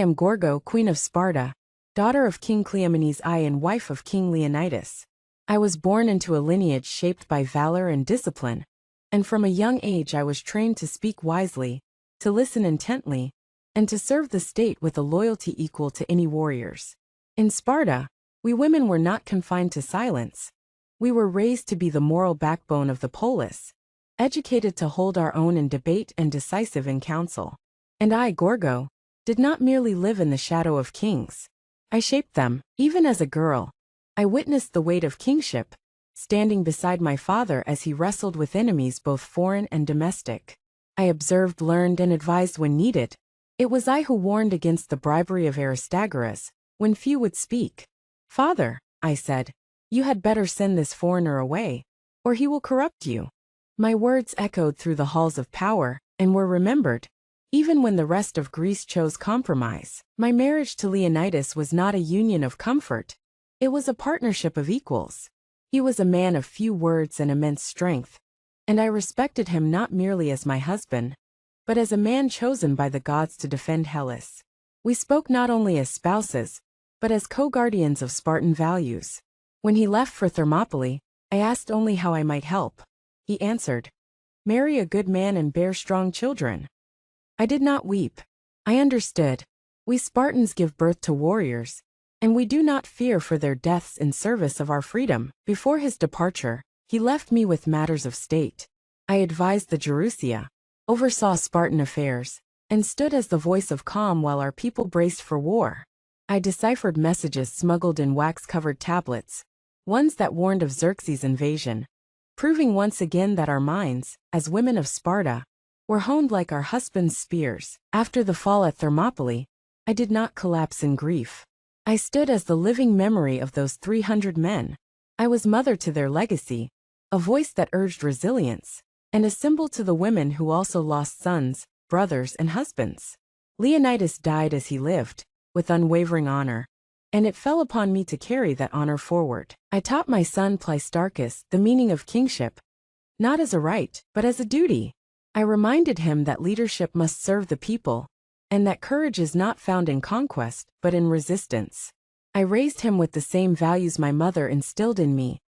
am Gorgo, queen of Sparta, daughter of King Cleomenes I and wife of King Leonidas. I was born into a lineage shaped by valor and discipline, and from a young age I was trained to speak wisely, to listen intently, and to serve the state with a loyalty equal to any warriors. In Sparta, we women were not confined to silence. We were raised to be the moral backbone of the polis, educated to hold our own in debate and decisive in council. And I, Gorgo, did not merely live in the shadow of kings. I shaped them. Even as a girl, I witnessed the weight of kingship, standing beside my father as he wrestled with enemies both foreign and domestic. I observed, learned, and advised when needed. It was I who warned against the bribery of Aristagoras, when few would speak. "Father," I said, "you had better send this foreigner away, or he will corrupt you." My words echoed through the halls of power, and were remembered, even when the rest of Greece chose compromise. My marriage to Leonidas was not a union of comfort. It was a partnership of equals. He was a man of few words and immense strength, and I respected him not merely as my husband, but as a man chosen by the gods to defend Hellas. We spoke not only as spouses, but as co-guardians of Spartan values. When he left for Thermopylae, I asked only how I might help. He answered, "Marry a good man and bear strong children." I did not weep. I understood. We Spartans give birth to warriors, and we do not fear for their deaths in service of our freedom. Before his departure, he left me with matters of state. I advised the Gerousia, oversaw Spartan affairs, and stood as the voice of calm while our people braced for war. I deciphered messages smuggled in wax-covered tablets, ones that warned of Xerxes' invasion, proving once again that our minds, as women of Sparta, were honed like our husbands' spears. After the fall at Thermopylae, I did not collapse in grief. I stood as the living memory of those 300 men. I was mother to their legacy, a voice that urged resilience, and a symbol to the women who also lost sons, brothers, and husbands. Leonidas died as he lived, with unwavering honor, and it fell upon me to carry that honor forward. I taught my son Pleistarchus the meaning of kingship, not as a right, but as a duty. I reminded him that leadership must serve the people, and that courage is not found in conquest, but in resistance. I raised him with the same values my mother instilled in me: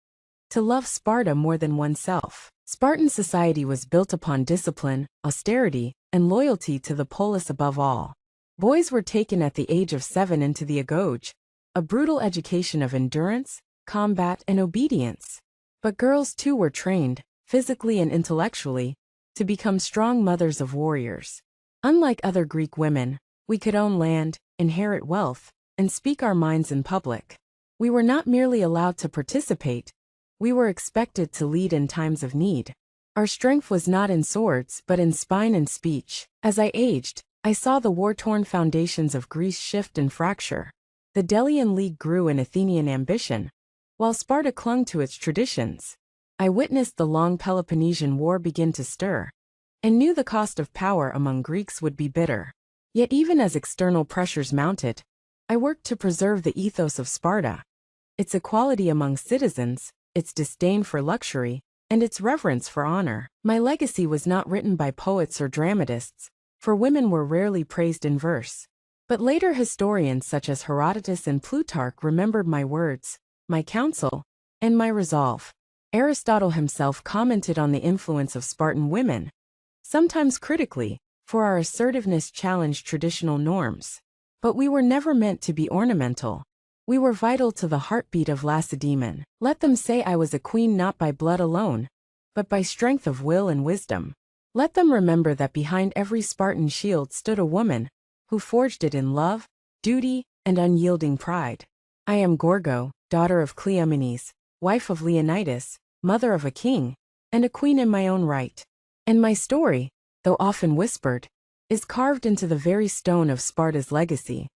to love Sparta more than oneself. Spartan society was built upon discipline, austerity, and loyalty to the polis above all. Boys were taken at the age of 7 into the agoge, a brutal education of endurance, combat, and obedience. But girls too were trained, physically and intellectually, to become strong mothers of warriors. Unlike other Greek women, we could own land, inherit wealth, and speak our minds in public. We were not merely allowed to participate, we were expected to lead in times of need. Our strength was not in swords but in spine and speech. As I aged, I saw the war-torn foundations of Greece shift and fracture. The Delian League grew in Athenian ambition, while Sparta clung to its traditions. I witnessed the long Peloponnesian War begin to stir, and knew the cost of power among Greeks would be bitter. Yet even as external pressures mounted, I worked to preserve the ethos of Sparta, its equality among citizens, its disdain for luxury, and its reverence for honor. My legacy was not written by poets or dramatists, for women were rarely praised in verse. But later historians such as Herodotus and Plutarch remembered my words, my counsel, and my resolve. Aristotle himself commented on the influence of Spartan women, sometimes critically, for our assertiveness challenged traditional norms. But we were never meant to be ornamental. We were vital to the heartbeat of Lacedaemon. Let them say I was a queen not by blood alone, but by strength of will and wisdom. Let them remember that behind every Spartan shield stood a woman, who forged it in love, duty, and unyielding pride. I am Gorgo, daughter of Cleomenes, wife of Leonidas, mother of a king, and a queen in my own right. And my story, though often whispered, is carved into the very stone of Sparta's legacy.